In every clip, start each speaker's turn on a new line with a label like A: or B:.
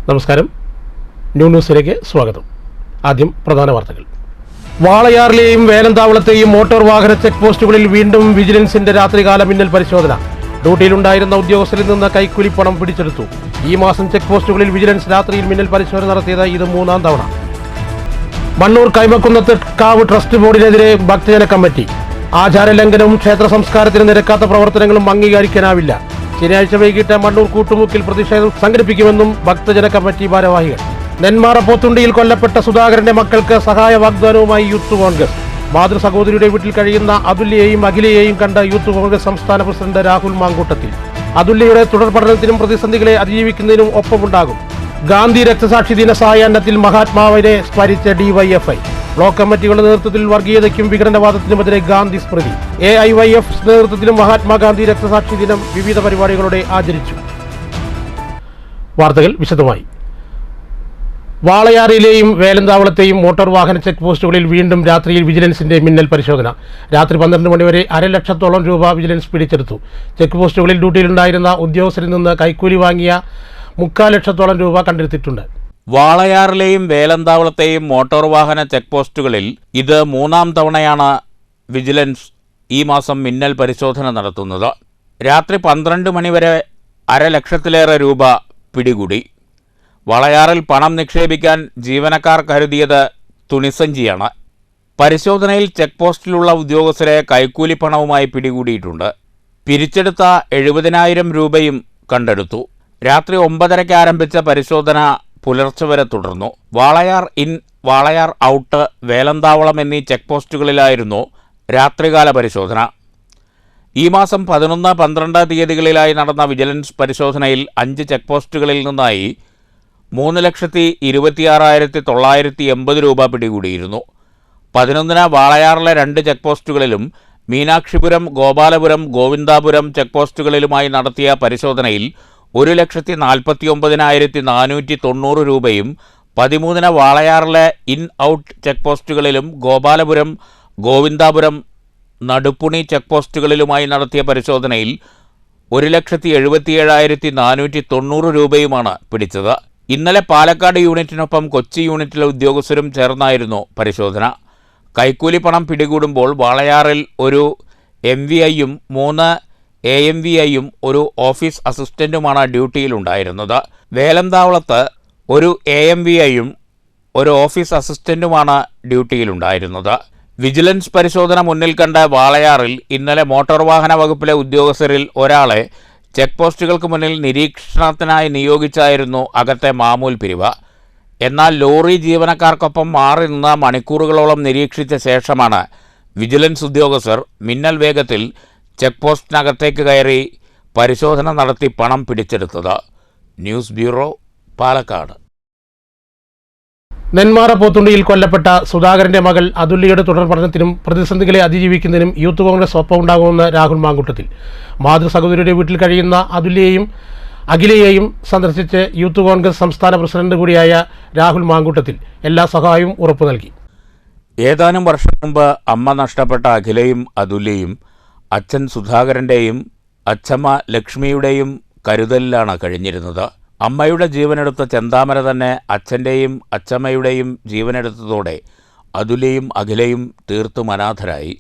A: നമസ്കാരം, ന്യൂസിലേക്ക് സ്വാഗതം. ആദ്യം പ്രധാന വാർത്തകൾ. വാളയാറിലെയും വേലന്താവളത്തെയും മോട്ടോർ വാഹന ചെക്ക് പോസ്റ്റുകളിൽ വീണ്ടും വിജിലൻസിന്റെ രാത്രികാല മിന്നൽ പരിശോധന. ഡ്യൂട്ടിയിലുണ്ടായിരുന്ന ഉദ്യോഗസ്ഥരിൽ നിന്ന് കൈക്കൂലിപ്പണം പിടിച്ചെടുത്തു. ഈ മാസം ചെക്ക് പോസ്റ്റുകളിൽ വിജിലൻസ് രാത്രിയിൽ മിന്നൽ പരിശോധന നടത്തിയത് ഇത് 3-ാം തവണ. മണ്ണൂർ കൈമക്കുന്നത്ത് കാവ് ട്രസ്റ്റ് ബോർഡിനെതിരെ ഭക്തജന കമ്മിറ്റി. ആചാരലംഘനവും ക്ഷേത്ര സംസ്കാരത്തിന് നിരക്കാത്ത പ്രവർത്തനങ്ങളും അംഗീകരിക്കാനാവില്ല. ശനിയാഴ്ച വൈകിട്ട് മണ്ണൂർ കൂട്ടുമുക്കിൽ പ്രതിഷേധം സംഘടിപ്പിക്കുമെന്നും ഭക്തജന കമ്മിറ്റി ഭാരവാഹികൾ. നെന്മാറ പോത്തുണ്ടിയിൽ കൊല്ലപ്പെട്ട സുധാകരന്റെ മക്കൾക്ക് സഹായ വാഗ്ദാനവുമായി യൂത്ത് കോൺഗ്രസ്. മാതൃ സഹോദരിയുടെ വീട്ടിൽ കഴിയുന്ന അതുല്യയെയും അഖിലയെയും കണ്ട യൂത്ത് കോൺഗ്രസ് സംസ്ഥാന പ്രസിഡന്റ് രാഹുൽ മാങ്കൂട്ടത്തിൽ. അതുല്യയുടെ തുടർ പഠനത്തിനും പ്രതിസന്ധികളെ അതിജീവിക്കുന്നതിനും ഒപ്പമുണ്ടാകും. ഗാന്ധി രക്തസാക്ഷി ദിന സായാഹ്നത്തിൽ മഹാത്മാവിനെ സ്മരിച്ച ഡിവൈഎഫ്ഐ. ബ്ലോക്ക് കമ്മിറ്റികളുടെ നേതൃത്വത്തിൽ വർഗീയതയ്ക്കും വിഘടനവാദത്തിനുമെതിരെ ഗാന്ധി സ്മൃതി. AIYF നേതൃത്വത്തിലും മഹാത്മാഗാന്ധി രക്തസാക്ഷി ദിനം വിവിധ പരിപാടികളോടെ ആചരിച്ചു. വാർത്തകൾ വിശദമായി. വാളയാറിലെയും വേലന്താവളത്തെയും മോട്ടോർ വാഹന ചെക്ക് പോസ്റ്റുകളിൽ വീണ്ടും രാത്രിയിൽ വിജിലൻസിന്റെ മിന്നൽ പരിശോധന. രാത്രി 12 മണിവരെ ₹1,00,000 വിജിലൻസ് പിടിച്ചെടുത്തു. ചെക്ക് പോസ്റ്റുകളിൽ ഡ്യൂട്ടിയിലുണ്ടായിരുന്ന ഉദ്യോഗസ്ഥരിൽ നിന്ന് കൈക്കൂലി വാങ്ങിയ ₹3,50,000 കണ്ടെടുത്തിട്ടുണ്ട്.
B: വാളയാറിലെയും വേലന്താവളത്തെയും മോട്ടോർ വാഹന ചെക്ക് പോസ്റ്റുകളിൽ ഇത് 3-ാം തവണയാണ് വിജിലൻസ് ഈ മാസം മിന്നൽ പരിശോധന നടത്തുന്നത്. രാത്രി 12 മണിവരെ ₹1,00,000 പിടികൂടി. വാളയാറിൽ പണം നിക്ഷേപിക്കാൻ ജീവനക്കാർ കരുതിയത് തുണിസഞ്ചിയാണ്. പരിശോധനയിൽ ചെക്ക് പോസ്റ്റിലുള്ള ഉദ്യോഗസ്ഥരെ കൈക്കൂലിപ്പണവുമായി പിടികൂടിയിട്ടുണ്ട്. പിരിച്ചെടുത്ത ₹70,000 കണ്ടെടുത്തു. രാത്രി 9:30 ആരംഭിച്ച പരിശോധന പുലർച്ചെ വരെ തുടർന്നു. വാളയാർ ഇൻ, വാളയാർ ഔട്ട്, വേലന്താവളം എന്നീ ചെക്ക് പോസ്റ്റുകളിലായിരുന്നു രാത്രികാല പരിശോധന. ഈ മാസം 11, 12 തീയതികളിലായി നടന്ന വിജിലൻസ് പരിശോധനയിൽ 5 ചെക്ക് പോസ്റ്റുകളിൽ നിന്നായി ₹3,26,980 പിടികൂടിയിരുന്നു. 11 വാളയാറിലെ 2 ചെക്ക് പോസ്റ്റുകളിലും മീനാക്ഷിപുരം, ഗോപാലപുരം, ഗോവിന്ദാപുരം ചെക്ക് പോസ്റ്റുകളിലുമായി നടത്തിയ പരിശോധനയിൽ ₹1,49,490 13 വാളയാറിലെ ഇൻ ഔട്ട് ചെക്ക് പോസ്റ്റുകളിലും ഗോപാലപുരം, ഗോവിന്ദാപുരം, നടുപ്പുണി ചെക്ക് പോസ്റ്റുകളിലുമായി നടത്തിയ പരിശോധനയിൽ ₹1,77,490 പിടിച്ചത്. ഇന്നലെ പാലക്കാട് യൂണിറ്റിനൊപ്പം കൊച്ചി യൂണിറ്റിലെ ഉദ്യോഗസ്ഥരും ചേർന്നായിരുന്നു പരിശോധന. കൈക്കൂലിപ്പണം പിടികൂടുമ്പോൾ വാളയാറിൽ ഒരു MVIയും 3 AMVIയും ഒരു ഓഫീസ് അസിസ്റ്റന്റുമാണ് ഡ്യൂട്ടിയിലുണ്ടായിരുന്നത്. വേലന്താവളത്ത് ഒരു AMVIയും ഒരു ഓഫീസ് അസിസ്റ്റന്റുമാണ് ഡ്യൂട്ടിയിലുണ്ടായിരുന്നത്. വിജിലൻസ് പരിശോധന മുന്നിൽ കണ്ട വാളയാറിൽ ഇന്നലെ മോട്ടോർ വാഹന വകുപ്പിലെ ഉദ്യോഗസ്ഥരിൽ ഒരാളെ ചെക്ക് പോസ്റ്റുകൾക്ക് മുന്നിൽ നിരീക്ഷണത്തിനായി നിയോഗിച്ചായിരുന്നു അകത്തെ മാമൂൽ പിരിവ്. എന്നാൽ ലോറി ജീവനക്കാർക്കൊപ്പം മാറി നിന്ന് മണിക്കൂറുകളോളം നിരീക്ഷിച്ച ശേഷമാണ് വിജിലൻസ് ഉദ്യോഗസ്ഥർ മിന്നൽ വേഗത്തിൽ ചെക്ക് പോസ്റ്റിനകത്തേക്ക് കയറി പരിശോധന നടത്തി പണം പിടിച്ചെടുത്തത്. News bureau, Palakkad.
A: നെന്മാറ പോത്തുണ്ടിയിൽ കൊല്ലപ്പെട്ട സുധാകരന്റെ മകൾ അതുല്യയുടെ തുടർ പഠനത്തിനും പ്രതിസന്ധികളെ അതിജീവിക്കുന്നതിനും യൂത്ത് കോൺഗ്രസ് ഒപ്പമുണ്ടാകുമെന്ന് രാഹുൽ മാങ്കൂട്ടത്തിൽ. മാതൃ സഹോദരിയുടെ വീട്ടിൽ കഴിയുന്ന അതുല്യയെയും അഖിലയെയും സന്ദർശിച്ച് യൂത്ത് കോൺഗ്രസ് സംസ്ഥാന പ്രസിഡന്റ് കൂടിയായ രാഹുൽ മാങ്കൂട്ടത്തിൽ എല്ലാ സഹായവും ഉറപ്പു നൽകി.
B: ഏതാനും വർഷം മുമ്പ് അമ്മ നഷ്ടപ്പെട്ട അഖിലയും അതുല്യയും അച്ഛൻ സുധാകരൻ്റെയും അച്ഛമ്മ ലക്ഷ്മിയുടെയും കരുതലിലാണ് കഴിഞ്ഞിരുന്നത്. അമ്മയുടെ ജീവനെടുത്ത ചെന്താമര തന്നെ അച്ഛൻ്റെയും അച്ഛമ്മയുടെയും ജീവനെടുത്തതോടെ അതുല്യയും അഖിലയും തീർത്തും അനാഥരായി.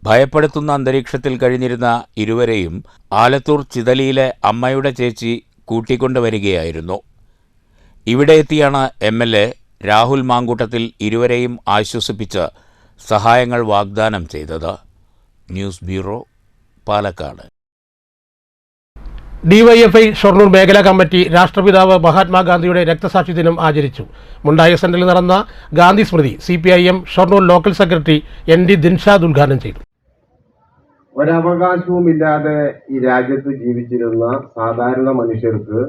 B: ഭയപ്പെടുത്തുന്ന അന്തരീക്ഷത്തിൽ കഴിഞ്ഞിരുന്ന ഇരുവരെയും ആലത്തൂർ ചിതലിയിലെ അമ്മയുടെ ചേച്ചി കൂട്ടിക്കൊണ്ടുവരികയായിരുന്നു. ഇവിടെ എത്തിയാണ് MLA രാഹുൽ മാങ്കൂട്ടത്തിൽ ഇരുവരെയും ആശ്വസിപ്പിച്ച് സഹായങ്ങൾ വാഗ്ദാനം ചെയ്തത്. News bureau, Palakkad.
A: DYFI Shoranur മേഖലാ കമ്മിറ്റി രാഷ്ട്രപിതാവ് മഹാത്മാഗാന്ധിയുടെ രക്തസാക്ഷി ദിനം ആചരിച്ചു. മുണ്ടായ സെന്ററിൽ നടന്ന ഗാന്ധി സ്മൃതി CPIM Shoranur local secretary ND Dinshad ഉദ്ഘാടനം ചെയ്തു.
C: ഒരവകാശവുമില്ലാതെ ഈ രാജ്യത്ത് ജീവിച്ചിരുന്ന സാധാരണ മനുഷ്യർക്ക്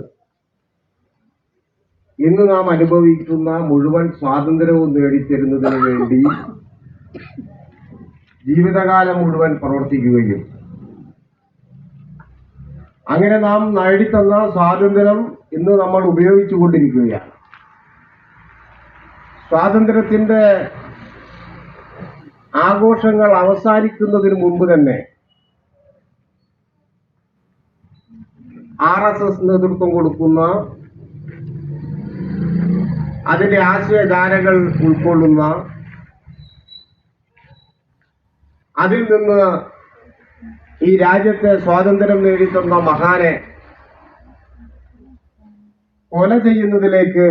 C: ഇന്ന് നാം അനുഭവിക്കുന്ന മുഴുവൻ സ്വാതന്ത്ര്യവും നേടിത്തരുന്നതിന് വേണ്ടി ജീവിതകാലം മുഴുവൻ പ്രവർത്തിക്കുകയും അങ്ങനെ നാം നേടിത്തന്ന സ്വാതന്ത്ര്യം ഇന്ന് നമ്മൾ ഉപയോഗിച്ചുകൊണ്ടിരിക്കുകയാണ്. സ്വാതന്ത്ര്യത്തിന്റെ ആഘോഷങ്ങൾ അവസാനിക്കുന്നതിന് മുമ്പ് തന്നെ RSS നേതൃത്വം കൊടുക്കുന്ന അതിന്റെ ആശയധാരകൾ ഉൾക്കൊള്ളുന്ന, അതിൽ നിന്ന് ഈ രാജ്യത്തെ സ്വാതന്ത്ര്യം നേടിത്തന്ന മഹാനെ കൊല ചെയ്യുന്നതിലേക്ക്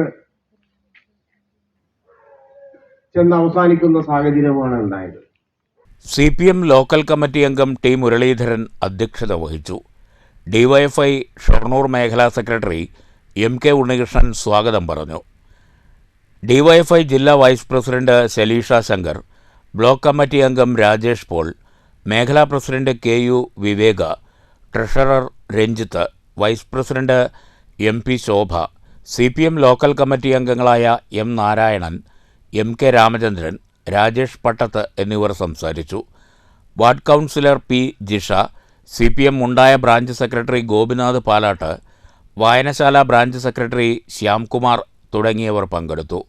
C: ചെന്ന് അവസാനിക്കുന്ന സാഹചര്യമാണ് ഉണ്ടായത്.
B: CPM ലോക്കൽ കമ്മിറ്റി അംഗം ടി മുരളീധരൻ അധ്യക്ഷത വഹിച്ചു. DYFI ഷൊർണൂർ മേഖലാ സെക്രട്ടറി MK ഉണ്ണികൃഷ്ണൻ സ്വാഗതം പറഞ്ഞു. DYFI ജില്ലാ vice president Shaleesha Shankar, block committee അംഗം രാജേഷ് പോൾ, മേഖലാ president KU Viveka, treasurer Ranjith, vice president MP Shobha, CPM local committee അംഗങ്ങളായ M നാരായണൻ, MK രാമചന്ദ്രൻ, രാജേഷ് പട്ടത്ത് എന്നിവർ സംസാരിച്ചു. Ward councillor P Jisha, CPM Mundaya branch secretary Gopinath Palatt, വായനശാല ബ്രാഞ്ച് സെക്രട്ടറി ശ്യാംകുമാർ തുടങ്ങിയവർ പങ്കെടുത്തു.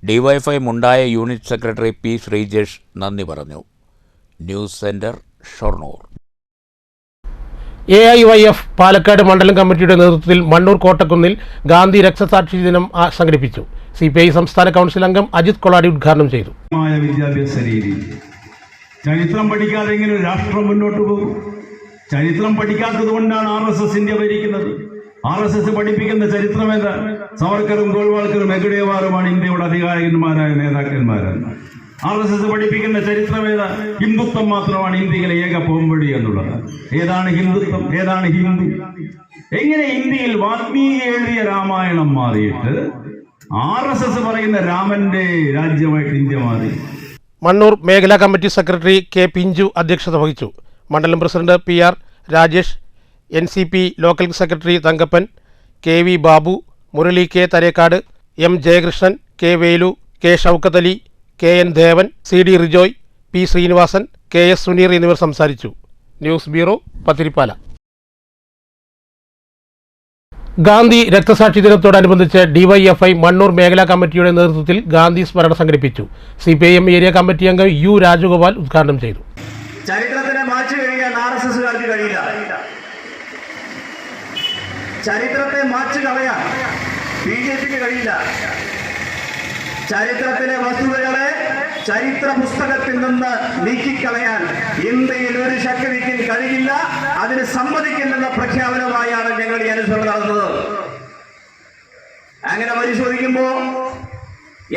B: DYFI Mundaya unit secretary P Sreejesh നന്ദി പറഞ്ഞു. News centre, Shoranur.
A: AIYF Palakkad മണ്ഡലം കമ്മിറ്റിയുടെ നേതൃത്വത്തിൽ മണ്ണൂർ കോട്ടക്കുന്നിൽ ഗാന്ധി രക്തസാക്ഷി ദിനം സംഘടിപ്പിച്ചു. CPI സംസ്ഥാന കൗൺസിൽ അംഗം അജിത് കൊളാടി ഉദ്ഘാടനം ചെയ്തു.
D: വിദ്യാഭ്യാസ രീതി, ചരിത്രം പഠിക്കാതെ എങ്ങനെ ഒരു രാഷ്ട്രം മുന്നോട്ട് പോകും? ചരിത്രം പഠിക്കാത്തത് കൊണ്ടാണ് RSS ഇന്ത്യ ഭരിക്കുന്നത്. RSS പഠിപ്പിക്കുന്ന ചരിത്രം ഏതാ? സവർക്കറും ഗോൾവാൾക്കറും ഹെഗ്ഡേവാറുമാണ് ഇന്ത്യയുടെ അധികാരികന്മാരായ നേതാക്കന്മാരെന്ന്. RSS പഠിപ്പിക്കുന്ന ചരിത്രം ഏതാ? ഹിന്ദുത്വം മാത്രമാണ് ഇന്ത്യയിലെ ഏക പോംവഴി എന്നുള്ളത്. ഏതാണ് ഹിന്ദുത്വം? ഏതാണ് ഹിന്ദു? എങ്ങനെ ഇന്ത്യയിൽ വാൽമീകി എഴുതിയ രാമായണം മാറിയിട്ട് RSS പറയുന്ന രാമന്റെ രാജ്യമായിട്ട് ഇന്ത്യ മാറി?
A: മണ്ണൂർ മേഖലാ കമ്മിറ്റി സെക്രട്ടറി K പിഞ്ചു അധ്യക്ഷത വഹിച്ചു. മണ്ഡലം president PR Rajesh, NCP local secretary Thankappan, KV Babu, Murali K Tharekkad, M Jayakrishnan, K Velu, K Shoukath Ali, KN Devan, CD Rijoy, P Srinivasan, KS Suneer എന്നിവർ സംസാരിച്ചു. News bureau, Pathiripala. ഗാന്ധി രക്തസാക്ഷി ദിനത്തോടനുബന്ധിച്ച് DYFI മണ്ണൂർ മേഖലാ കമ്മിറ്റിയുടെ നേതൃത്വത്തിൽ ഗാന്ധി സ്മരണ സംഘടിപ്പിച്ചു. CPIM ഏരിയ കമ്മിറ്റി അംഗം U രാജഗോപാൽ ഉദ്ഘാടനം ചെയ്തു.
E: ചരിത്രത്തിനെ മാറ്റി കഴിയാൻ RSSകാർക്ക് കഴിയില്ല. ചരിത്രത്തെ മാറ്റി കളയാൻ BJPക്ക് കഴിയില്ല. ചരിത്രത്തിലെ വസ്തുതകളെ ചരിത്ര പുസ്തകത്തിൽ നിന്ന് നീക്കിക്കളയാൻ ഇന്ത്യയിൽ ഒരു ശക്തിക്കും കഴിയില്ല. അതിന് സമ്മതിക്കില്ലെന്ന പ്രഖ്യാപനമായാണ് ഞങ്ങൾ ഈ അനുസരണം നടന്നത്. അങ്ങനെ പരിശോധിക്കുമ്പോൾ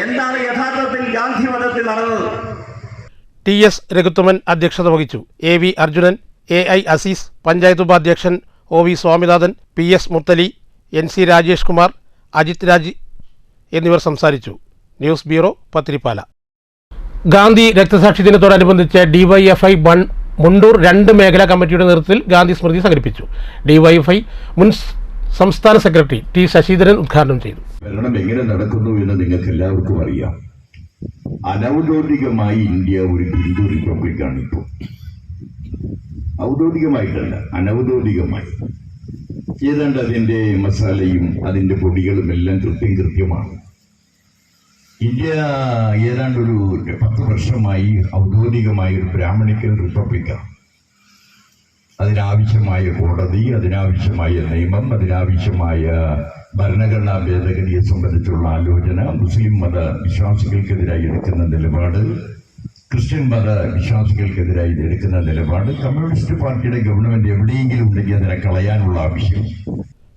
E: എന്താണ് യഥാർത്ഥത്തിൽ ഗാന്ധി വധത്തിൽ നടന്നത്?
A: TS രഘുത്തമൻ അധ്യക്ഷത വഹിച്ചു. AV അർജുനൻ, AI അസീസ്, പഞ്ചായത്ത് ഉപാധ്യക്ഷൻ OV Swaminathan, PS Muthali, NC Rajesh Kumar, Ajith Raj എന്നിവർ സംസാരിച്ചു. News bureau, Pathiripala. ഗാന്ധി രക്തസാക്ഷി ദിനത്തോടനുബന്ധിച്ച് DYFI മുണ്ടൂർ 2 മേഖലാ കമ്മിറ്റിയുടെ നേതൃത്വത്തിൽ ഗാന്ധി സ്മൃതി സംഘടിപ്പിച്ചു. DYFI മുൻ സംസ്ഥാന സെക്രട്ടറി T ശശിധരൻ ഉദ്ഘാടനം ചെയ്തു.
F: ഭരണം എങ്ങനെ നടക്കുന്നു എന്ന് നിങ്ങൾക്ക് എല്ലാവർക്കും അറിയാം. അനൗദ്യോഗികമായി ഇന്ത്യ ഒരു ഹിന്ദു റിപ്പബ്ലിക്കാണ് ഇപ്പോൾ. ഔദ്യോഗികമായിട്ടല്ല, അനൗദ്യോഗികമായി. ഏതാണ്ട് അതിൻ്റെ മസാലയും അതിൻ്റെ പൊടികളും എല്ലാം കൃത്യമാണ്. ഇന്ത്യ ഏതാണ്ട് ഒരു 10 വർഷമായി ഔദ്യോഗികമായ ഒരു ബ്രാഹ്മണിക്കൽ റിപ്പബ്ലിക്കാണ്. അതിനാവശ്യമായ കോടതി, അതിനാവശ്യമായ നിയമം, അതിനാവശ്യമായ ഭരണഘടനാ ഭേദഗതിയെ സംബന്ധിച്ചുള്ള ആലോചന, മുസ്ലിം മത വിശ്വാസികൾക്കെതിരായി എടുക്കുന്ന നിലപാട്, ക്രിസ്ത്യൻ മത വിശ്വാസികൾക്കെതിരായി എടുക്കുന്ന നിലപാട്, കമ്മ്യൂണിസ്റ്റ് പാർട്ടിയുടെ ഗവൺമെന്റ് എവിടെയെങ്കിലും ഉണ്ടെങ്കിൽ അതിനെ കളയാനുള്ള ആവശ്യം.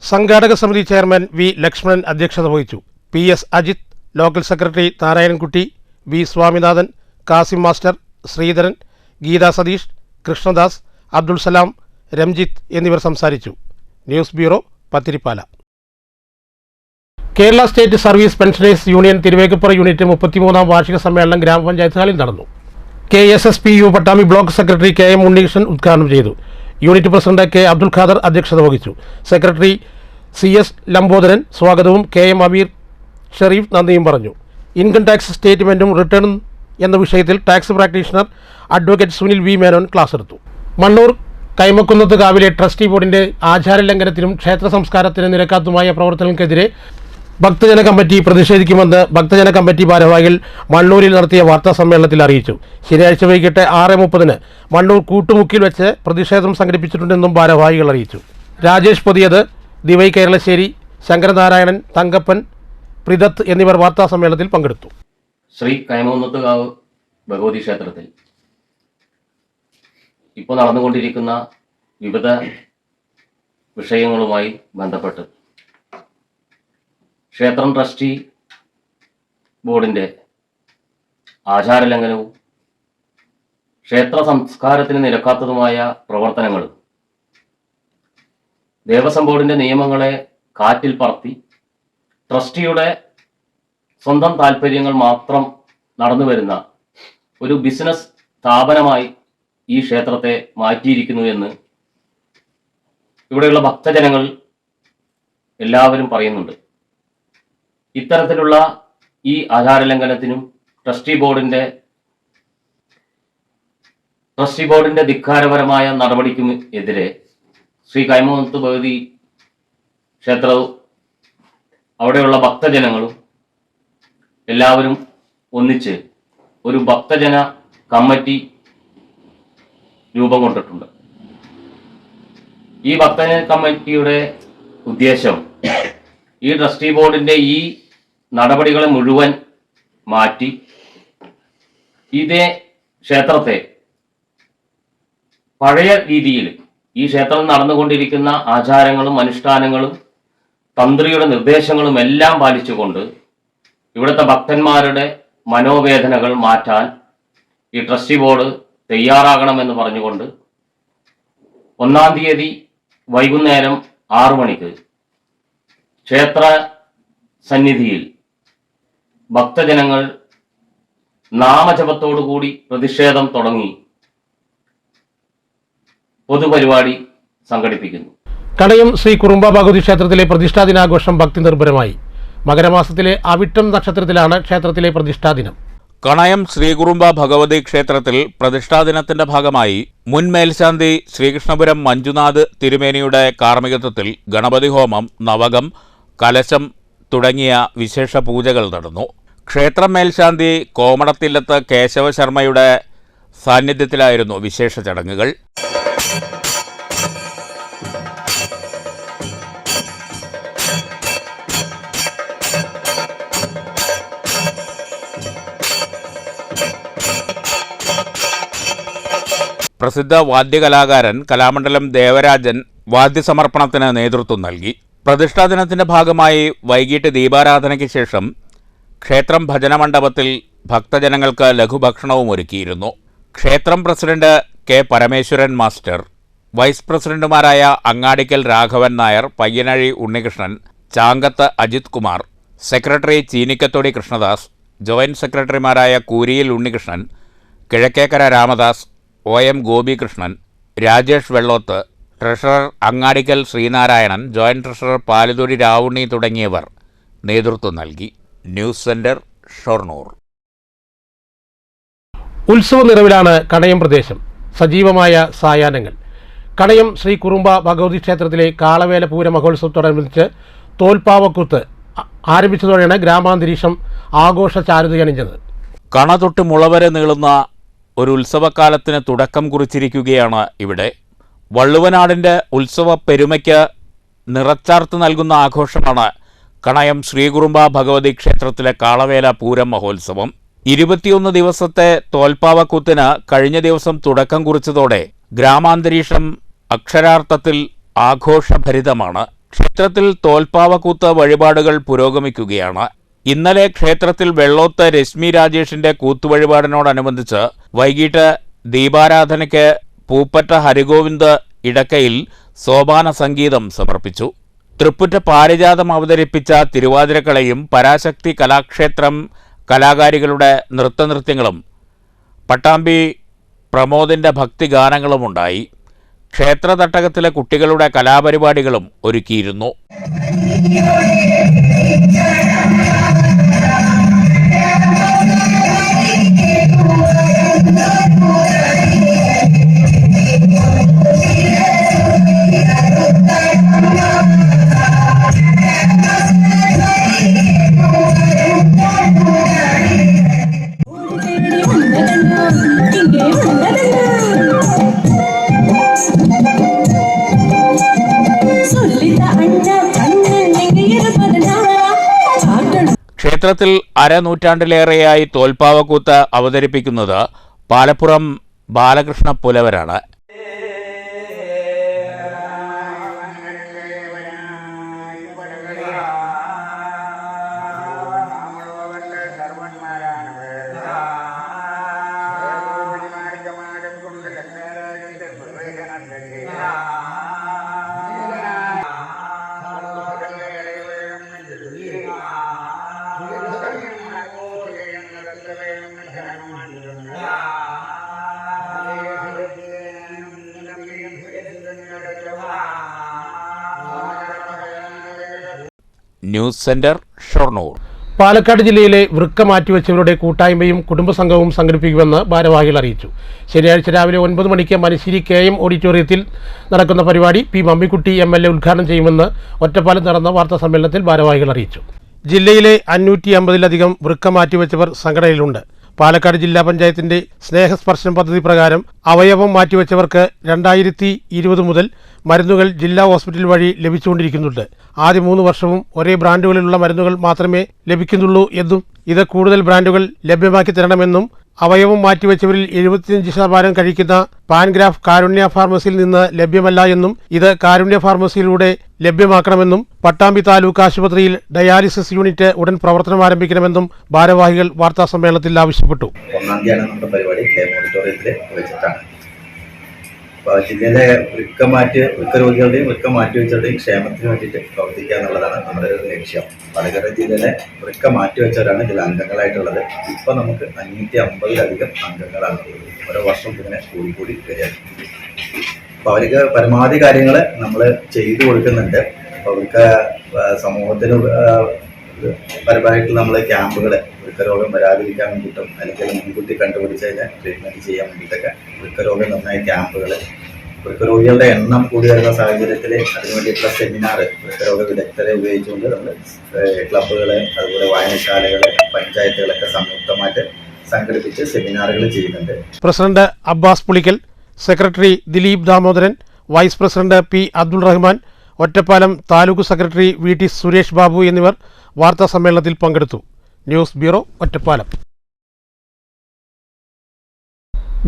A: സംഘാടക സമിതി ചെയർമാൻ V ലക്ഷ്മണൻ അധ്യക്ഷത വഹിച്ചു. PS Ajith, local secretary Narayanankutty, V Swaminathan, Kasim master, Sreedharan, Geetha Satheesh, Krishnadas, Abdul Salam, Ranjith എന്നിവർ സംസാരിച്ചു. News bureau, Pathiripala. Kerala state service pensioners union Thiruvegappura unit 33ാം വാർഷിക സമ്മേളനം ഗ്രാമപഞ്ചായത്ത് ഹാളിൽ നടന്നു. KSSPU Pattambi block secretary KM Unnikrishnan ഉദ്ഘാടനം ചെയ്തു. Unit president K Abdul Khader അധ്യക്ഷത വഹിച്ചു. സെക്രട്ടറി CS ലംബോദരൻ സ്വാഗതവും KM അമീർ ഷെരീഫ് നന്ദിയും പറഞ്ഞു. ഇൻകം ടാക്സ് സ്റ്റേറ്റ്മെൻറ്റും റിട്ടേണും എന്ന വിഷയത്തിൽ tax practitioner advocate Sunil V Menon class എടുത്തു. മണ്ണൂർ കൈമക്കുന്നത്ത് കാവിലെ ട്രസ്റ്റി ബോർഡിൻ്റെ ആചാരലംഘനത്തിനും ക്ഷേത്ര സംസ്കാരത്തിന് നിരക്കാത്തതുമായ പ്രവർത്തനങ്ങൾക്കെതിരെ ഭക്തജന കമ്മിറ്റി പ്രതിഷേധിക്കുമെന്ന് ഭക്തജന കമ്മിറ്റി ഭാരവാഹികൾ മണ്ണൂരിൽ നടത്തിയ വാർത്താ സമ്മേളനത്തിൽ അറിയിച്ചു. ശനിയാഴ്ച വൈകിട്ട് 6:30 മണ്ണൂർ കൂട്ടുമുക്കിൽ വെച്ച് പ്രതിഷേധം സംഘടിപ്പിച്ചിട്ടുണ്ടെന്നും ഭാരവാഹികൾ അറിയിച്ചു. രാജേഷ് പൊതിയത്, ദിവൈ കേരളശ്ശേരി, ശങ്കരനാരായണൻ, തങ്കപ്പൻ, പ്രിദത്ത് എന്നിവർ വാർത്താസമ്മേളനത്തിൽ പങ്കെടുത്തു.
G: ശ്രീ കൈമകുന്നത്തുകാവ് ഭഗവതി ക്ഷേത്രത്തിൽ ഇപ്പോൾ നടന്നുകൊണ്ടിരിക്കുന്ന വിവിധ വിഷയങ്ങളുമായി ബന്ധപ്പെട്ട് ക്ഷേത്രം ട്രസ്റ്റി ബോർഡിൻ്റെ ആചാരലംഘനവും ക്ഷേത്ര സംസ്കാരത്തിന് നിരക്കാത്തതുമായ പ്രവർത്തനങ്ങളും ദേവസ്വം ബോർഡിൻ്റെ നിയമങ്ങളെ കാറ്റിൽ പറത്തി ട്രസ്റ്റിയുടെ സ്വന്തം താല്പര്യങ്ങൾ മാത്രം നടന്നു വരുന്ന ഒരു ബിസിനസ് സ്ഥാപനമായി ഈ ക്ഷേത്രത്തെ മാറ്റിയിരിക്കുന്നു എന്ന് ഇവിടെയുള്ള ഭക്തജനങ്ങൾ എല്ലാവരും പറയുന്നുണ്ട്. ഇത്തരത്തിലുള്ള ഈ ആചാരലംഘനത്തിനും ട്രസ്റ്റി ബോർഡിന്റെ ധിക്കാരപരമായ നടപടിക്കും എതിരെ ശ്രീ കൈമകുന്നത്ത് ഭഗവതി ക്ഷേത്രവും അവിടെയുള്ള ഭക്തജനങ്ങളും എല്ലാവരും ഒന്നിച്ച് ഒരു ഭക്തജന കമ്മിറ്റി രൂപം കൊണ്ടിട്ടുണ്ട്. ഈ ഭക്തജന കമ്മിറ്റിയുടെ ഉദ്ദേശം ഈ ട്രസ്റ്റി ബോർഡിന്റെ ഈ നടപടികളെ മുഴുവൻ മാറ്റി ഇതേ ക്ഷേത്രത്തെ പഴയ രീതിയിൽ ഈ ക്ഷേത്രത്തിൽ നടന്നുകൊണ്ടിരിക്കുന്ന ആചാരങ്ങളും അനുഷ്ഠാനങ്ങളും തന്ത്രിയുടെ നിർദ്ദേശങ്ങളും എല്ലാം പാലിച്ചുകൊണ്ട് ഇവിടുത്തെ ഭക്തന്മാരുടെ മനോവേദനകൾ മാറ്റാൻ ഈ ട്രസ്റ്റി ബോർഡ് തയ്യാറാകണമെന്ന് പറഞ്ഞുകൊണ്ട് 1-ാം തീയതി വൈകുന്നേരം 6 മണിക്ക് ക്ഷേത്ര സന്നിധിയിൽ ഭക്തജനങ്ങൾ നാമജപത്തോടുകൂടി പ്രതിഷേധം തുടങ്ങി പൊതുപരിപാടി സംഘടിപ്പിക്കുന്നു.
A: കണയം ശ്രീ കുറുമ്പ ഭഗവതി ക്ഷേത്രത്തിലെ പ്രതിഷ്ഠാദിനാഘോഷം ഭക്തി നിർഭരമായി. മകരമാസത്തിലെ അവിട്ടം നക്ഷത്രത്തിലാണ് ക്ഷേത്രത്തിലെ പ്രതിഷ്ഠാദിനം.
B: കണയം ശ്രീകുറുമ്പ ഭഗവതി ക്ഷേത്രത്തിൽ പ്രതിഷ്ഠാദിനത്തിന്റെ ഭാഗമായി മുൻ മേൽശാന്തി ശ്രീകൃഷ്ണപുരം മഞ്ജുനാഥ് തിരുമേനിയുടെ കാർമ്മികത്വത്തിൽ ഗണപതി ഹോമം, നവകം, കലശം തുടങ്ങിയ വിശേഷ പൂജകൾ നടന്നു. ക്ഷേത്രം മേൽശാന്തി കോമടത്തില്ലത്ത് കേശവ ശർമ്മയുടെ സാന്നിധ്യത്തിലായിരുന്നു വിശേഷ ചടങ്ങുകൾ. പ്രസിദ്ധ വാദ്യകലാകാരൻ കലാമണ്ഡലം ദേവരാജൻ വാദ്യസമർപ്പണത്തിന് നേതൃത്വം നൽകി. പ്രതിഷ്ഠാദിനത്തിന്റെ ഭാഗമായി വൈകിട്ട് ദീപാരാധനയ്ക്ക് ശേഷം ക്ഷേത്രം ഭജനമണ്ഡപത്തിൽ ഭക്തജനങ്ങൾക്ക് ലഘുഭക്ഷണവും ഒരുക്കിയിരുന്നു. ക്ഷേത്രം president K Parameswaran master, vice പ്രസിഡന്റുമാരായ അങ്ങാടിക്കൽ രാഘവൻ നായർ, പയ്യനഴി ഉണ്ണികൃഷ്ണൻ, ചാങ്കത്ത് അജിത് കുമാർ, സെക്രട്ടറി ചീനിക്കത്തൊടി കൃഷ്ണദാസ്, ജോയിന്റ് സെക്രട്ടറിമാരായ Kooriyil Unnikrishnan, Kizhakkekkara Ramadas, OM Gopikrishnan, Rajesh Vellot, treasurer Angadikkal Sreenarayanan, joint treasurer Paluthodi Ravunni തുടങ്ങിയവർ നേതൃത്വം നൽകി. News centre, Shoranur.
A: ഉത്സവ നിറവിലാണ് കണയം പ്രദേശം. സജീവമായ സായാഹ്നങ്ങൾ. കണയം ശ്രീ കുറുമ്പ ഭഗവതി ക്ഷേത്രത്തിലെ കാളവേല പൂര മഹോത്സവത്തോടനുബന്ധിച്ച് തോൽപ്പാവക്കൂത്ത് ആരംഭിച്ചതോടെയാണ് ഗ്രാമാന്തരീക്ഷം ആഘോഷ ചാരുതയണിഞ്ഞത്.
B: കണ തൊട്ട് മുളവരെ നീളുന്ന ഒരു ഉത്സവക്കാലത്തിന് തുടക്കം കുറിച്ചിരിക്കുകയാണ് ഇവിടെ. വള്ളുവനാടിൻ്റെ ഉത്സവ പെരുമയ്ക്ക് നിറച്ചാർത്ത് നൽകുന്ന ആഘോഷമാണ് കണയം ശ്രീകുറുമ്പ ഭഗവതി ക്ഷേത്രത്തിലെ കാളവേല പൂരം മഹോത്സവം. 21 ദിവസത്തെ തോൽപ്പാവക്കൂത്തിന് കഴിഞ്ഞ ദിവസം തുടക്കം കുറിച്ചതോടെ ഗ്രാമാന്തരീക്ഷം അക്ഷരാർത്ഥത്തിൽ ആഘോഷഭരിതമാണ്. ക്ഷേത്രത്തിൽ തോൽപ്പാവക്കൂത്ത് വഴിപാടുകൾ പുരോഗമിക്കുകയാണ്. ഇന്നലെ ക്ഷേത്രത്തിൽ വെള്ളോത്ത് രശ്മി രാജേഷിന്റെ കൂത്തുവഴിപാടിനോടനുബന്ധിച്ച് വൈകിട്ട് ദീപാരാധനയ്ക്ക് പൂപ്പറ്റ ഹരിഗോവിന്ദ് ഇടക്കയിൽ സോപാന സംഗീതം സമർപ്പിച്ചു. തൃപ്പുറ്റ പാരിജാതം അവതരിപ്പിച്ച തിരുവാതിരക്കളയും പരാശക്തി കലാക്ഷേത്രം കലാകാരികളുടെ നൃത്തനൃത്യങ്ങളും പട്ടാമ്പി പ്രമോദിന്റെ ഭക്തിഗാനങ്ങളുമുണ്ടായി. ക്ഷേത്രതട്ടകത്തിലെ കുട്ടികളുടെ കലാപരിപാടികളും ഒരുക്കിയിരുന്നു. ക്ഷേത്രത്തിൽ അരനൂറ്റാണ്ടിലേറെയായി തോൽപ്പാവക്കൂത്ത് അവതരിപ്പിക്കുന്നത് പാലപ്പുറം ബാലകൃഷ്ണ പുലവരാണ്. News centre Shoranur.
A: പാലക്കാട് ജില്ലയിലെ വൃക്ക മാറ്റിവെച്ചവരുടെ കൂട്ടായ്മയും കുടുംബസംഘവും സംഘടിപ്പിക്കുമെന്ന് ഭാരവാഹികൾ അറിയിച്ചു. ശനിയാഴ്ച രാവിലെ 9 മണിക്ക് മനശ്ശേരി KM ഓഡിറ്റോറിയത്തിൽ നടക്കുന്ന പരിപാടി P. മമ്മിക്കുട്ടി MLA ഉദ്ഘാടനം ചെയ്യുമെന്ന് ഒറ്റപ്പാലത്ത് നടന്ന വാർത്താസമ്മേളനത്തിൽ ഭാരവാഹികൾ അറിയിച്ചു. ജില്ലയിലെ 550-ലധികം വൃക്ക മാറ്റിവെച്ചവർ സംഘടനയിലുണ്ട്. പാലക്കാട് ജില്ലാ പഞ്ചായത്തിന്റെ സ്നേഹസ്പർശനം പദ്ധതി പ്രകാരം അവയവം മാറ്റിവെച്ചവർക്ക് 2020 മുതൽ മരുന്നുകൾ ജില്ലാ ഹോസ്പിറ്റൽ വഴി ലഭിച്ചുകൊണ്ടിരിക്കുന്നുണ്ട്. ആദ്യ 3 വർഷവും ഒരേ ബ്രാൻഡുകളിലുള്ള മരുന്നുകൾ മാത്രമേ ലഭിക്കുന്നുള്ളൂ എന്നും ഇത് കൂടുതൽ ബ്രാൻഡുകൾ ലഭ്യമാക്കി തരണമെന്നും അവയവം മാറ്റിവെച്ചവരിൽ 75% കഴിക്കുന്ന പാൻഗ്രാഫ് കാരുണ്യ ഫാർമസിയിൽ നിന്ന് ലഭ്യമല്ല എന്നും ഇത് കാരുണ്യ ഫാർമസിയിലൂടെ ലഭ്യമാക്കണമെന്നും പട്ടാമ്പി താലൂക്ക് ആശുപത്രിയിൽ ഡയാലിസിസ് യൂണിറ്റ് ഉടൻ പ്രവർത്തനം ആരംഭിക്കണമെന്നും ഭാരവാഹികൾ വാർത്താസമ്മേളനത്തിൽ ആവശ്യപ്പെട്ടു.
H: 1-ാം തീയതിയാണ് നമ്മുടെ പരിപാടി KM ഓഡിറ്റോറിയത്തിൽ വെച്ചിട്ടാണ്. അപ്പോൾ ജില്ലയിലെ വൃക്ക രോഗികളുടെയും വൃക്ക മാറ്റിവെച്ചവരുടെയും ക്ഷേമത്തിന് വേണ്ടിയിട്ട് പ്രവർത്തിക്കുക എന്നുള്ളതാണ് നമ്മുടെ ഒരു ലക്ഷ്യം. പാലക്കാട് ജില്ലയിലെ വൃക്ക മാറ്റിവെച്ചവരാണ് ഇതിൽ അംഗങ്ങളായിട്ടുള്ളത്. ഇപ്പോൾ നമുക്ക് 550-ലധികം അംഗങ്ങളാണുള്ളത്. ഓരോ വർഷം ഇങ്ങനെ കൂടി വരികയാണ്. അപ്പോൾ അവർക്ക് പരമാവധി കാര്യങ്ങൾ നമ്മൾ ചെയ്തു കൊടുക്കുന്നുണ്ട്. അപ്പോൾ അവർക്ക് സമൂഹത്തിന് പരമായിട്ട് നമ്മൾ ക്യാമ്പുകൾ വൃക്കരോഗം വരാതിരിക്കാൻ വേണ്ടിയിട്ടും അല്ലെങ്കിൽ മുൻകൂട്ടി കണ്ടുപിടിച്ചതിന് ട്രീറ്റ്മെൻറ്റ് ചെയ്യാൻ വേണ്ടിയിട്ടൊക്കെ വൃക്കരോഗ നിർണയ ക്യാമ്പുകൾ, വൃക്കരോഗികളുടെ എണ്ണം കൂടി വരുന്ന സാഹചര്യത്തിൽ അതിന് വേണ്ടിയിട്ടുള്ള സെമിനാർ വൃക്കരോഗ വിദഗ്ധരെ ഉപയോഗിച്ചുകൊണ്ട് നമ്മൾ ക്ലബ്ബുകൾ, അതുപോലെ വായനശാലകൾ, പഞ്ചായത്തുകളൊക്കെ സംയുക്തമായിട്ട് സംഘടിപ്പിച്ച് സെമിനാറുകൾ ചെയ്യുന്നുണ്ട്.
A: President Abbas Pulikkal, secretary Dileep Damodaran, vice president P. Abdul Rahman, Ottapalam taluk secretary VT Suresh Babu എന്നിവർ വാർത്താ സമ്മേളനത്തിൽ പങ്കെടുത്തു. News bureau, Ottapalam.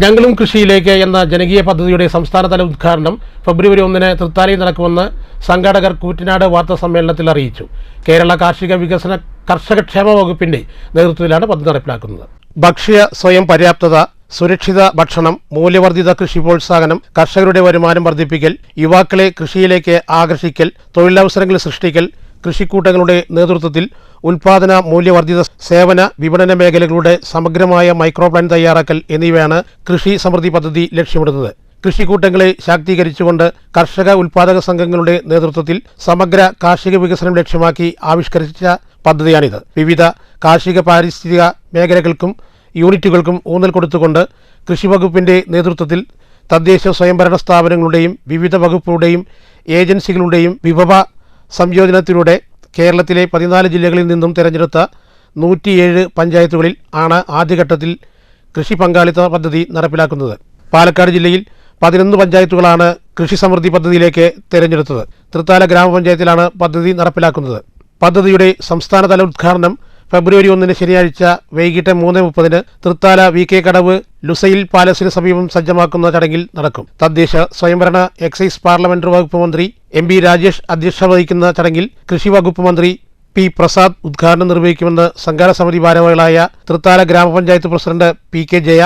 A: ഞങ്ങളും കൃഷിയിലേക്ക് എന്ന ജനകീയ പദ്ധതിയുടെ സംസ്ഥാനതല ഉദ്ഘാടനം ഫെബ്രുവരി 1-ന് തൃത്താലയിൽ നടക്കുമെന്ന് സംഘാടകർ കൂറ്റനാട് വാർത്താ സമ്മേളനത്തിൽ അറിയിച്ചു. കേരള കാർഷിക വികസന കർഷകക്ഷേമ വകുപ്പിന്റെ നേതൃത്വത്തിലാണ് പദ്ധതി നടപ്പിലാക്കുന്നത്. ഭക്ഷ്യ സ്വയം പര്യാപ്തത, സുരക്ഷിത ഭക്ഷണം, മൂല്യവർദ്ധിത കൃഷി പ്രോത്സാഹനം, കർഷകരുടെ വരുമാനം വർദ്ധിപ്പിക്കൽ, യുവാക്കളെ കൃഷിയിലേക്ക് ആകർഷിക്കൽ, തൊഴിലവസരങ്ങൾ സൃഷ്ടിക്കൽ, കൃഷിക്കൂട്ടങ്ങളുടെ നേതൃത്വത്തിൽ ഉൽപാദന മൂല്യവർദ്ധിത സേവന വിപണന മേഖലകളുടെ സമഗ്രമായ മൈക്രോ പ്ലാൻ തയ്യാറാക്കൽ എന്നിവയാണ് കൃഷി സമൃദ്ധി പദ്ധതി ലക്ഷ്യമിടുന്നത്. കൃഷിക്കൂട്ടങ്ങളെ ശാക്തീകരിച്ചുകൊണ്ട് കർഷക ഉൽപാദക സംഘങ്ങളുടെ നേതൃത്വത്തിൽ സമഗ്ര കാർഷിക വികസനം ലക്ഷ്യമാക്കി ആവിഷ്കരിച്ച പദ്ധതിയാണിത്. വിവിധ കാർഷിക പാരിസ്ഥിതിക മേഖലകൾക്കും യൂണിറ്റുകൾക്കും ഊന്നൽ കൊടുത്തുകൊണ്ട് കൃഷിവകുപ്പിന്റെ നേതൃത്വത്തിൽ തദ്ദേശ സ്വയംഭരണ സ്ഥാപനങ്ങളുടെയും വിവിധ വകുപ്പുകളുടെയും ഏജൻസികളുടെയും വിഭവ സംയോജനത്തിലൂടെ കേരളത്തിലെ 14 ജില്ലകളിൽ നിന്നും തിരഞ്ഞെടുത്ത 107 പഞ്ചായത്തുകളിൽ ആണ് ആദ്യഘട്ടത്തിൽ കൃഷി പങ്കാളിത്ത പദ്ധതി നടപ്പിലാക്കുന്നത്. പാലക്കാട് ജില്ലയിൽ 11 പഞ്ചായത്തുകളാണ് കൃഷി സമൃദ്ധി പദ്ധതിയിലേക്ക് തിരഞ്ഞെടുത്തത്. തൃത്താല ഗ്രാമപഞ്ചായത്തിലാണ് പദ്ധതി നടപ്പിലാക്കുന്നത്. പദ്ധതിയുടെ സംസ്ഥാനതല ഉദ്ഘാടനം ഫെബ്രുവരി 1-ന് ശനിയാഴ്ച വൈകിട്ട് 3:30-ന് തൃത്താല VK കടവ് ലുസൈൽ പാലസിന് സമീപം സജ്ജമാക്കുന്ന ചടങ്ങിൽ നടക്കും. തദ്ദേശ സ്വയംഭരണ എക്സൈസ് പാർലമെന്ററി വകുപ്പ് മന്ത്രി MB രാജേഷ് അധ്യക്ഷത വഹിക്കുന്ന ചടങ്ങിൽ കൃഷി വകുപ്പ് മന്ത്രി P. പ്രസാദ് ഉദ്ഘാടനം നിർവഹിക്കുമെന്ന് സംഘാടക സമിതി ഭാരവാഹികളായ തൃത്താല ഗ്രാമപഞ്ചായത്ത് president PK Jaya,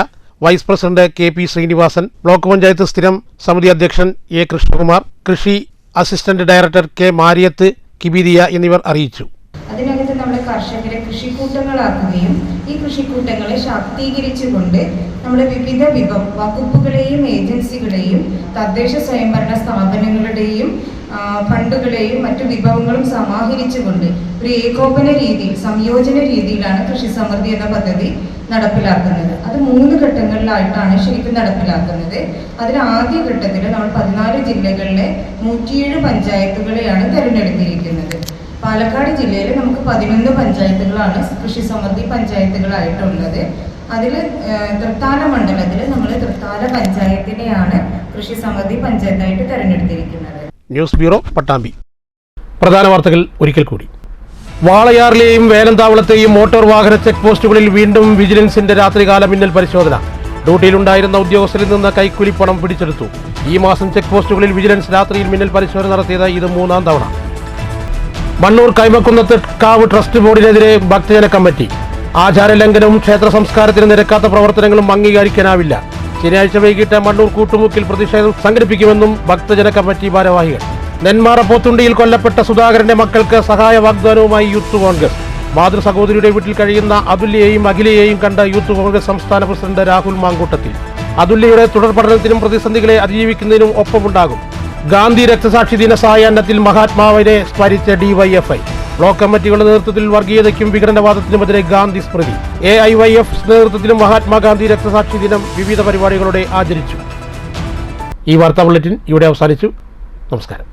A: vice president KP Srinivasan, block panchayat സ്ഥിരം സമിതി അധ്യക്ഷൻ A. കൃഷ്ണകുമാർ, കൃഷി അസിസ്റ്റന്റ് ഡയറക്ടർ K. മാരിയത്ത് കിബിദിയ എന്നിവർ അറിയിച്ചു.
I: അതിനകത്ത് നമ്മുടെ കർഷകരെ കൃഷിക്കൂട്ടങ്ങളാക്കുകയും ഈ കൃഷിക്കൂട്ടങ്ങളെ ശാക്തീകരിച്ചുകൊണ്ട് നമ്മുടെ വിവിധ വകുപ്പുകളെയും ഏജൻസികളെയും തദ്ദേശ സ്വയംഭരണ സ്ഥാപനങ്ങളുടെയും ഫണ്ടുകളെയും മറ്റു വിഭവങ്ങളും സമാഹരിച്ചുകൊണ്ട് ഒരു ഏകോപന രീതിയിൽ, സംയോജന രീതിയിലാണ് കൃഷി സമൃദ്ധി എന്ന പദ്ധതി നടപ്പിലാക്കുന്നത്. അത് 3 ഘട്ടങ്ങളിലായിട്ടാണ് ശരിക്കും നടപ്പിലാക്കുന്നത്. അതിൽ ആദ്യ ഘട്ടത്തിൽ നമ്മൾ 14 ജില്ലകളിലെ 107 പഞ്ചായത്തുകളെയാണ് തിരഞ്ഞെടുത്തിരിക്കുന്നത്. പാലക്കാട് ജില്ലയിൽ നമുക്ക് 11 പഞ്ചായത്തുകളാണ് കൃഷി സമൃദ്ധി പഞ്ചായത്തുകളായിട്ടുള്ളത്. അതിൽ തൃത്താല മണ്ഡലത്തിൽ നമ്മൾ തൃത്താല പഞ്ചായത്തിനെയാണ് കൃഷി സമൃദ്ധി പഞ്ചായത്തായിട്ട് തിരഞ്ഞെടുത്തിരിക്കുന്നത്.
A: News bureau, Pattambi. പ്രധാന വാർത്തകൾ ഒരിക്കൽ കൂടി. വാളയാറിലെയും വേലന്താവളത്തെയും മോട്ടോർ വാഹന ചെക്ക് പോസ്റ്റുകളിൽ വീണ്ടും വിജിലൻസിന്റെ രാത്രികാല മിന്നൽ പരിശോധന. ഡ്യൂട്ടിയിലുണ്ടായിരുന്ന ഉദ്യോഗസ്ഥരിൽ നിന്ന് കൈക്കൂലിപ്പണം പിടിച്ചെടുത്തു. ഈ മാസം ചെക്ക് പോസ്റ്റുകളിൽ വിജിലൻസ് രാത്രിയിൽ മിന്നൽ പരിശോധന നടത്തിയത് ഇത് 3-ാം തവണ. മണ്ണൂർ കൈമക്കുന്നത്ത് കാവ് ട്രസ്റ്റ് ബോർഡിനെതിരെ ഭക്തജന കമ്മിറ്റി. ആചാരലംഘനവും ക്ഷേത്ര സംസ്കാരത്തിന് നിരക്കാത്ത പ്രവർത്തനങ്ങളും അംഗീകരിക്കാനാവില്ല. ശനിയാഴ്ച വൈകിട്ട് മണ്ണൂർ കൂട്ടുമുക്കിൽ പ്രതിഷേധം സംഘടിപ്പിക്കുമെന്നും ഭക്തജന കമ്മിറ്റി ഭാരവാഹികൾ. നെന്മാറ പോത്തുണ്ടിയിൽ കൊല്ലപ്പെട്ട സുധാകരന്റെ മക്കൾക്ക് സഹായ വാഗ്ദാനവുമായി യൂത്ത് കോൺഗ്രസ്. മാതൃ സഹോദരിയുടെ വീട്ടിൽ കഴിയുന്ന അതുല്യയെയും അഖിലയെയും കണ്ട യൂത്ത് കോൺഗ്രസ് സംസ്ഥാന പ്രസിഡന്റ് രാഹുൽ മാങ്കൂട്ടത്തിൽ. അതുല്യയുടെ തുടർ പഠനത്തിനും പ്രതിസന്ധികളെ അതിജീവിക്കുന്നതിനും ഒപ്പമുണ്ടാകും. ഗാന്ധി രക്തസാക്ഷി ദിന സായാഹ്നത്തിൽ മഹാത്മാവിനെ സ്മരിച്ച ഡിവൈഎഫ്ഐ. ബ്ലോക്ക് കമ്മിറ്റികളുടെ നേതൃത്വത്തിൽ വർഗീയതയ്ക്കും വിഘടനവാദത്തിനുമെതിരെ ഗാന്ധി സ്മൃതി. AIYF നേതൃത്വത്തിലും മഹാത്മാഗാന്ധി രക്തസാക്ഷി ദിനം വിവിധ പരിപാടികളോടെ ആചരിച്ചു. ഈ വാർത്താ ബുള്ളറ്റിൻ ഇവിടെ അവസാനിച്ചു. നമസ്കാരം.